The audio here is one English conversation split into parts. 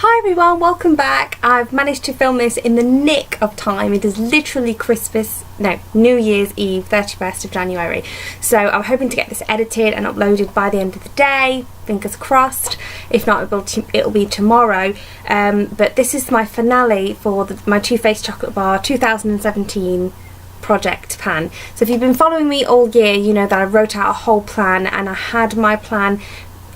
Hi everyone, welcome back. I've managed to film this in the nick of time. It is literally New Year's Eve, 31st of January. So I'm hoping to get this edited and uploaded by the end of the day, fingers crossed. If not, it'll be tomorrow. But this is my finale for my TooFaced Chocolate Bar 2017 project pan. So if you've been following me all year, you know that I wrote out a whole plan and I had my plan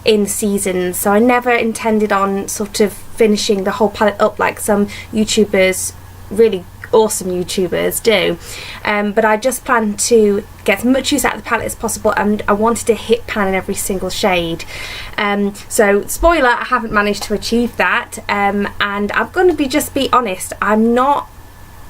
in seasons, so I never intended on sort of finishing the whole palette up like some YouTubers, really awesome YouTubers do, but I just planned to get as much use out of the palette as possible, and I wanted to hit pan in every single shade. So spoiler, I haven't managed to achieve that, and I'm going to just be honest, I'm not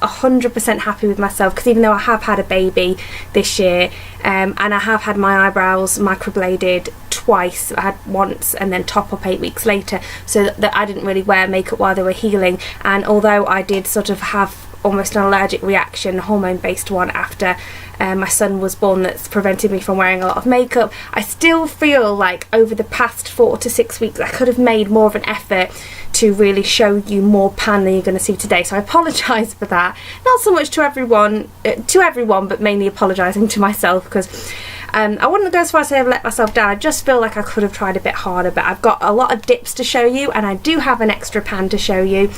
100% happy with myself, because even though I have had a baby this year, and I have had my eyebrows microbladed twice, I had once and then top up 8 weeks later, so that I didn't really wear makeup while they were healing, and although I did sort of have almost an allergic reaction, hormone based one, after my son was born, that's prevented me from wearing a lot of makeup, I still feel like over the past 4 to 6 weeks I could have made more of an effort to really show you more pan than you're going to see today. So I apologise for that. Not so much to everyone, but mainly apologising to myself, because I wouldn't go as far as say I've let myself down. I just feel like I could have tried a bit harder, but I've got a lot of dips to show you, and I do have an extra pan to show you.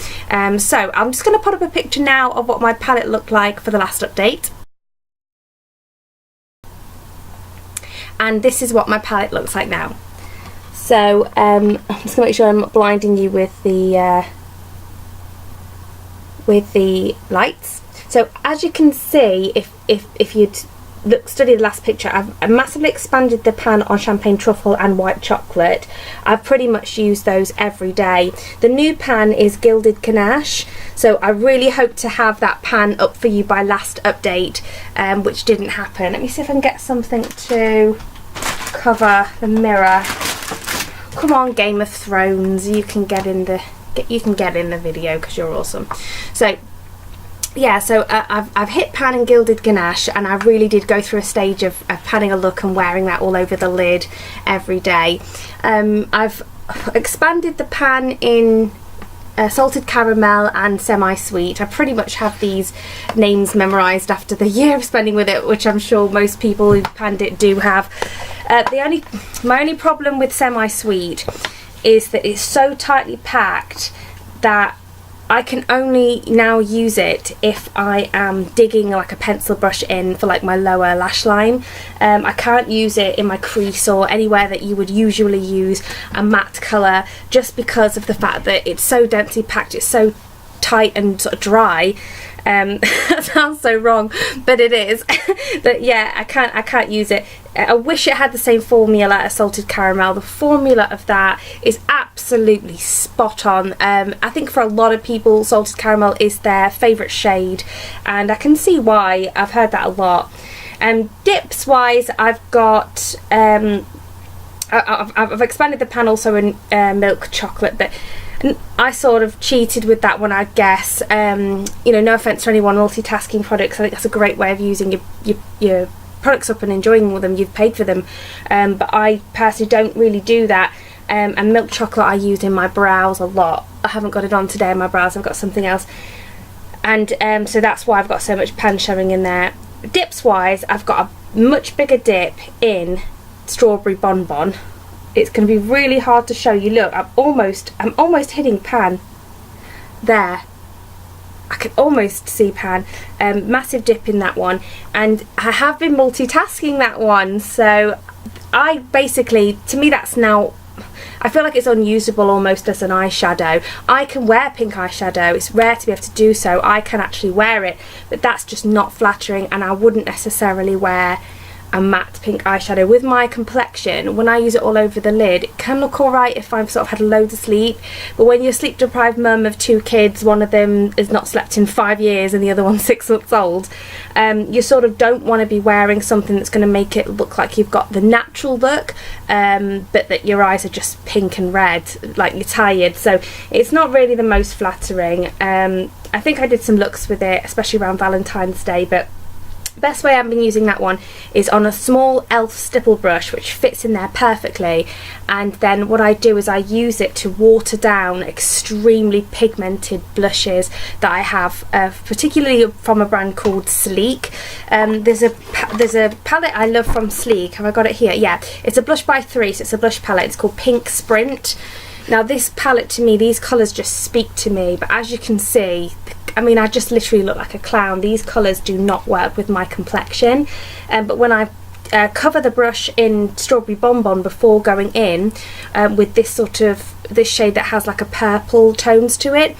So I'm just going to put up a picture now of what my palette looked like for the last update. And this is what my palette looks like now. So I'm just going to make sure I'm not blinding you with the lights. So as you can see, if you'd study the last picture, I've massively expanded the pan on champagne truffle and white chocolate. I've pretty much used those every day. The new pan is gilded ganache, so I really hope to have that pan up for you by last update, which didn't happen. Let me see if I can get something to cover the mirror. Come on, Game of Thrones, you can get in the video because you're awesome. So yeah, so I've hit pan and gilded ganache, and I really did go through a stage of panning a look and wearing that all over the lid every day. I've expanded the pan in salted caramel and semi-sweet. I pretty much have these names memorised after the year of spending with it, which I'm sure most people who panned it do have. My only problem with semi-sweet is that it's so tightly packed that I can only now use it if I am digging like a pencil brush in for like my lower lash line. I can't use it in my crease or anywhere that you would usually use a matte colour, just because of the fact that it's so densely packed, it's so tight and sort of dry. That sounds so wrong, but it is. But yeah, I can't use it. I wish it had the same formula as salted caramel. The formula of that is absolutely spot on. I think for a lot of people salted caramel is their favourite shade, and I can see why. I've heard that a lot. Dips wise, I've got I've expanded the pan also in milk chocolate, but I sort of cheated with that one, I guess. You know, no offence to anyone multitasking products, I think that's a great way of using your products up and enjoying them. You've paid for them, but I personally don't really do that. And milk chocolate I use in my brows a lot. I haven't got it on today in my brows, I've got something else, and so that's why I've got so much pan showing in there. Dips wise, I've got a much bigger dip in strawberry bonbon. It's going to be really hard to show you. Look, I'm almost hitting pan there. I can almost see pan. Massive dip in that one, and I have been multitasking that one, so I basically, to me that's now, I feel like it's unusable almost as an eyeshadow. I can wear pink eyeshadow, it's rare to be able to do so, I can actually wear it, but that's just not flattering, and I wouldn't necessarily wear a matte pink eyeshadow. With my complexion, when I use it all over the lid, it can look alright if I've sort of had loads of sleep, but when you're a sleep deprived mum of 2 kids, one of them has not slept in 5 years and the other one's 6 months old, you sort of don't want to be wearing something that's going to make it look like you've got the natural look, but that your eyes are just pink and red, like you're tired, so it's not really the most flattering. I think I did some looks with it, especially around Valentine's Day, but Best way I've been using that one is on a small e.l.f. stipple brush, which fits in there perfectly, and then what I do is I use it to water down extremely pigmented blushes that I have, particularly from a brand called Sleek. There's a palette I love from Sleek. Have I got it here? Yeah, it's a blush by 3, so it's a blush palette. It's called Pink Sprint. Now this palette, to me, these colours just speak to me, but as you can see, I mean, I just literally look like a clown. These colours do not work with my complexion, but when I cover the brush in Strawberry Bonbon before going in with this shade that has like a purple tones to it,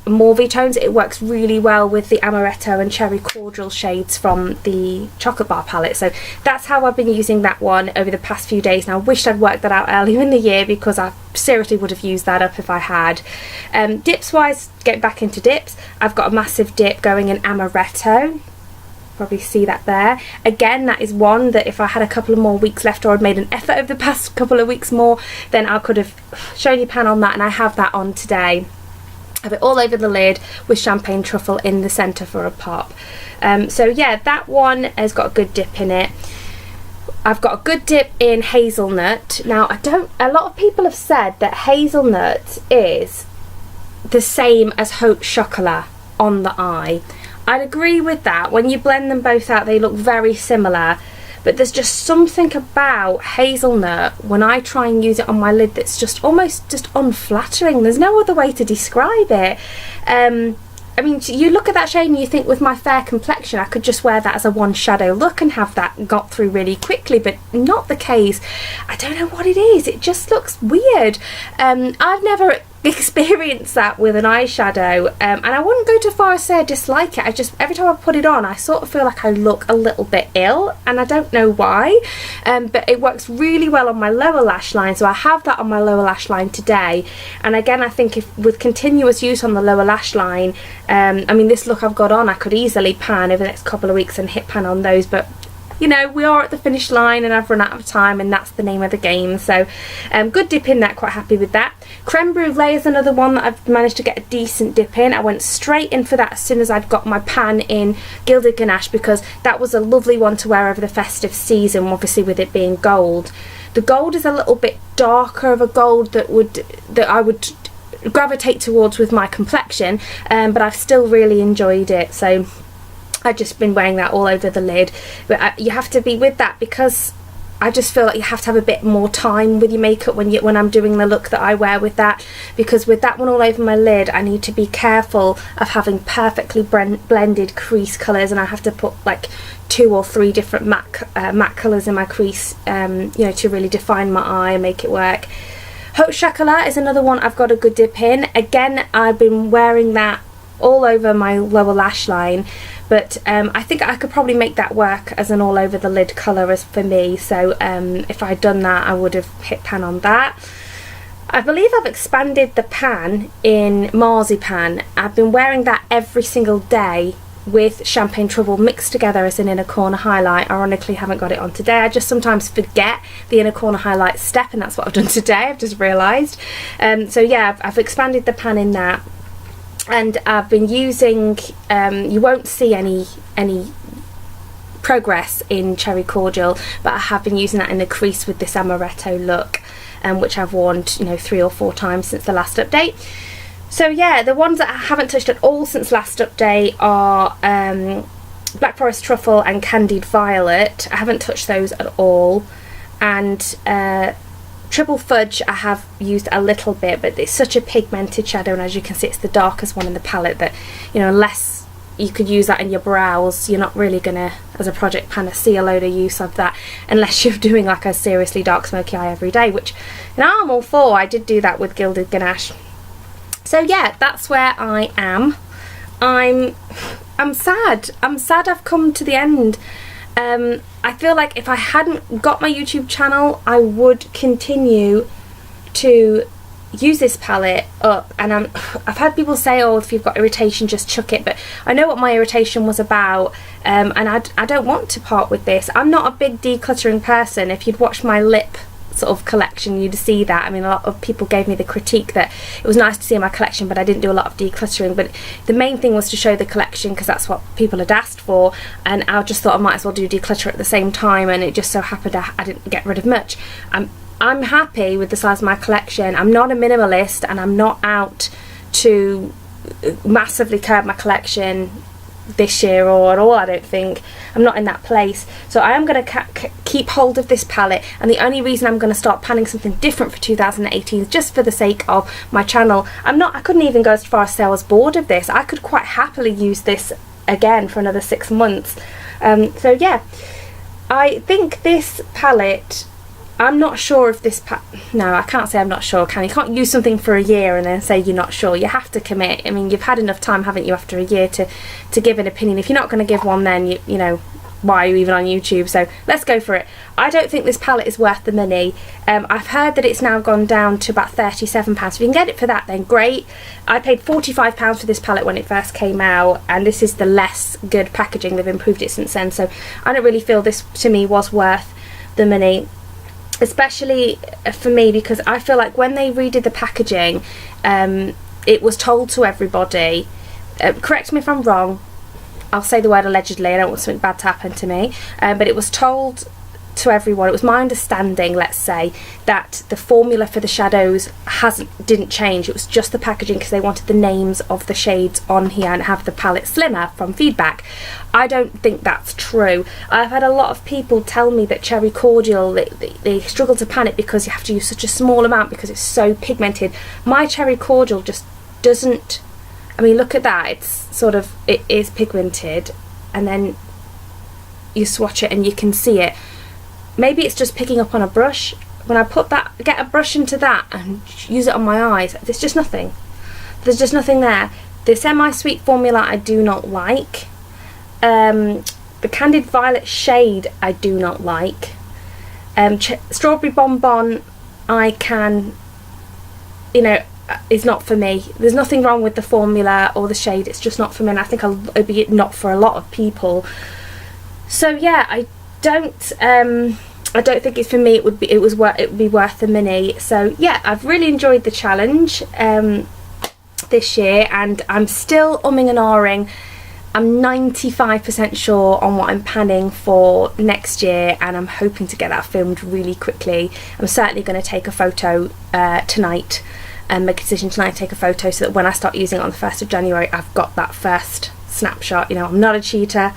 mauvey tones, it works really well with the Amaretto and Cherry Cordial shades from the Chocolate Bar Palette. So that's how I've been using that one over the past few days. Now I wished I'd worked that out earlier in the year, because I seriously would have used that up if I had. Dips wise, get back into dips, I've got a massive dip going in Amaretto. Probably see that there. Again, that is one that if I had a couple of more weeks left, or I'd made an effort over the past couple of weeks more, then I could have shown you pan on that, and I have that on today. I have it all over the lid with champagne truffle in the centre for a pop. So yeah, that one has got a good dip in it. I've got a good dip in hazelnut. Now a lot of people have said that hazelnut is the same as haute chocolat on the eye. I'd agree with that. When you blend them both out, they look very similar, but there's just something about hazelnut when I try and use it on my lid that's just almost just unflattering. There's no other way to describe it. I mean, you look at that shade and you think, with my fair complexion, I could just wear that as a one shadow look and have that got through really quickly, but not the case. I don't know what it is. It just looks weird. I've never experienced that with an eyeshadow, and I wouldn't go too far as say I dislike it. I just, every time I put it on, I sort of feel like I look a little bit ill, and I don't know why, but it works really well on my lower lash line, so I have that on my lower lash line today. And again, I think if with continuous use on the lower lash line, I mean, this look I've got on, I could easily pan over the next couple of weeks and hit pan on those, but you know, we are at the finish line and I've run out of time, and that's the name of the game. So good dip in that, quite happy with that. Creme Brulee is another one that I've managed to get a decent dip in. I went straight in for that as soon as I'd got my pan in Gilded Ganache, because that was a lovely one to wear over the festive season, obviously with it being gold. The gold is a little bit darker of a gold that I would gravitate towards with my complexion, but I've still really enjoyed it. So I've just been wearing that all over the lid, but you have to be with that, because I just feel like you have to have a bit more time with your makeup when I'm doing the look that I wear with that, because with that one all over my lid, I need to be careful of having perfectly blended crease colours, and I have to put like 2 or 3 different matte colours in my crease, you know, to really define my eye and make it work. Haute Chocolat is another one I've got a good dip in. Again, I've been wearing that all over my lower lash line, but I think I could probably make that work as an all over the lid colour as for me. So if I'd done that, I would have hit pan on that. I believe I've expanded the pan in Marzipan. I've been wearing that every single day with Champagne Trouble mixed together as an inner corner highlight. Ironically, haven't got it on today. I just sometimes forget the inner corner highlight step, and that's what I've done today. I've just realised. So yeah, I've expanded the pan in that. And I've been using, you won't see any progress in Cherry Cordial, but I have been using that in the crease with this Amaretto look, which I've worn, you know, 3 or 4 times since the last update. So yeah, the ones that I haven't touched at all since last update are Black Forest Truffle and Candied Violet. I haven't touched those at all. And Triple Fudge I have used a little bit, but it's such a pigmented shadow, and as you can see, it's the darkest one in the palette, that, you know, unless you could use that in your brows, you're not really gonna, as a project panner, see a load of use of that unless you're doing like a seriously dark smoky eye every day, which, you know, I'm all for. I did do that with Gilded Ganache. So yeah, that's where I am. I'm sad. I'm sad I've come to the end. I feel like if I hadn't got my YouTube channel, I would continue to use this palette up, and I've had people say, oh, if you've got irritation, just chuck it, but I know what my irritation was about, and I don't want to part with this. I'm not a big decluttering person. If you'd watched my lip sort of collection, you'd see that. I mean, a lot of people gave me the critique that it was nice to see my collection, but I didn't do a lot of decluttering. But the main thing was to show the collection, because that's what people had asked for, and I just thought I might as well do declutter at the same time, and it just so happened I didn't get rid of much. I'm happy with the size of my collection. I'm not a minimalist, and I'm not out to massively curb my collection this year or at all. I don't think I'm not in that place, so I am going to keep hold of this palette, and the only reason I'm going to start planning something different for 2018 is just for the sake of my channel. I couldn't even go as far as say I was bored of this. I could quite happily use this again for another 6 months. So yeah, I think this palette, I'm not sure if this no, I can't say I'm not sure, can you? You can't use something for a year and then say you're not sure. You have to commit. I mean, you've had enough time, haven't you, after a year to give an opinion. If you're not going to give one, then you know, why are you even on YouTube? So let's go for it. I don't think this palette is worth the money. I've heard that it's now gone down to about £37. If you can get it for that, then great. I paid £45 for this palette when it first came out, and this is the less good packaging. They've improved it since then, so I don't really feel this to me was worth the money. Especially for me, because I feel like when they redid the packaging, it was told to everybody, correct me if I'm wrong, I'll say the word allegedly, I don't want something bad to happen to me, but it was told to everyone, it was my understanding, let's say, that the formula for the shadows didn't change. It was just the packaging, because they wanted the names of the shades on here and have the palette slimmer from feedback. I don't think that's true. I've had a lot of people tell me that Cherry Cordial, they struggle to pan it because you have to use such a small amount because it's so pigmented. My Cherry Cordial just doesn't, I mean, look at that, it's sort of, it is pigmented, and then you swatch it and you can see it. Maybe it's just picking up on a brush. When I get a brush into that and use it on my eyes, there's just nothing. There's just nothing there. The semi-sweet formula I do not like. The Candied Violet shade I do not like. Strawberry Bonbon I can, you know, is not for me. There's nothing wrong with the formula or the shade, it's just not for me, and I think it'll be not for a lot of people. So yeah, I don't think it's for me. It would be worth the money. So yeah, I've really enjoyed the challenge this year, and I'm still umming and ahhing. I'm 95% sure on what I'm panning for next year, and I'm hoping to get that filmed really quickly. I'm certainly going to take a photo tonight and make a decision tonight to take a photo, so that when I start using it on the 1st of January, I've got that first snapshot. You know, I'm not a cheater.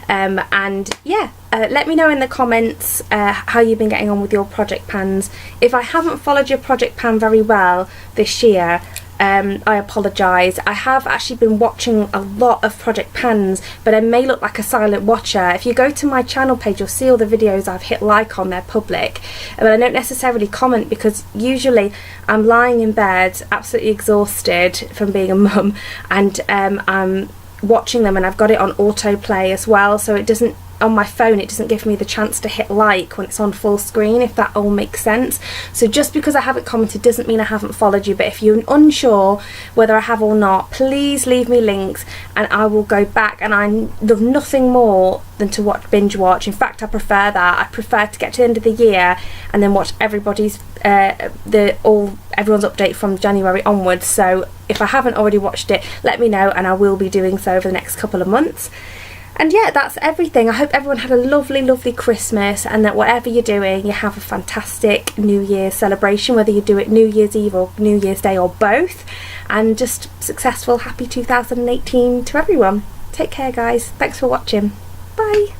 And yeah, let me know in the comments how you've been getting on with your project pans. If I haven't followed your project pan very well this year, I apologise. I have actually been watching a lot of project pans, but I may look like a silent watcher. If you go to my channel page, you'll see all the videos I've hit like on, they're public, but I don't necessarily comment, because usually I'm lying in bed absolutely exhausted from being a mum, and I'm watching them, and I've got it on autoplay as well, so it doesn't, on my phone, it doesn't give me the chance to hit like when it's on full screen, if that all makes sense. So just because I haven't commented doesn't mean I haven't followed you, but if you're unsure whether I have or not, please leave me links and I will go back. And I love nothing more than to binge watch. In fact, I prefer that. I prefer to get to the end of the year and then watch everybody's everyone's update from January onwards. So if I haven't already watched it, let me know, and I will be doing so over the next couple of months. And yeah, that's everything. I hope everyone had a lovely, lovely Christmas, and that whatever you're doing, you have a fantastic New Year's celebration, whether you do it New Year's Eve or New Year's Day or both. And just successful, happy 2018 to everyone. Take care, guys. Thanks for watching. Bye.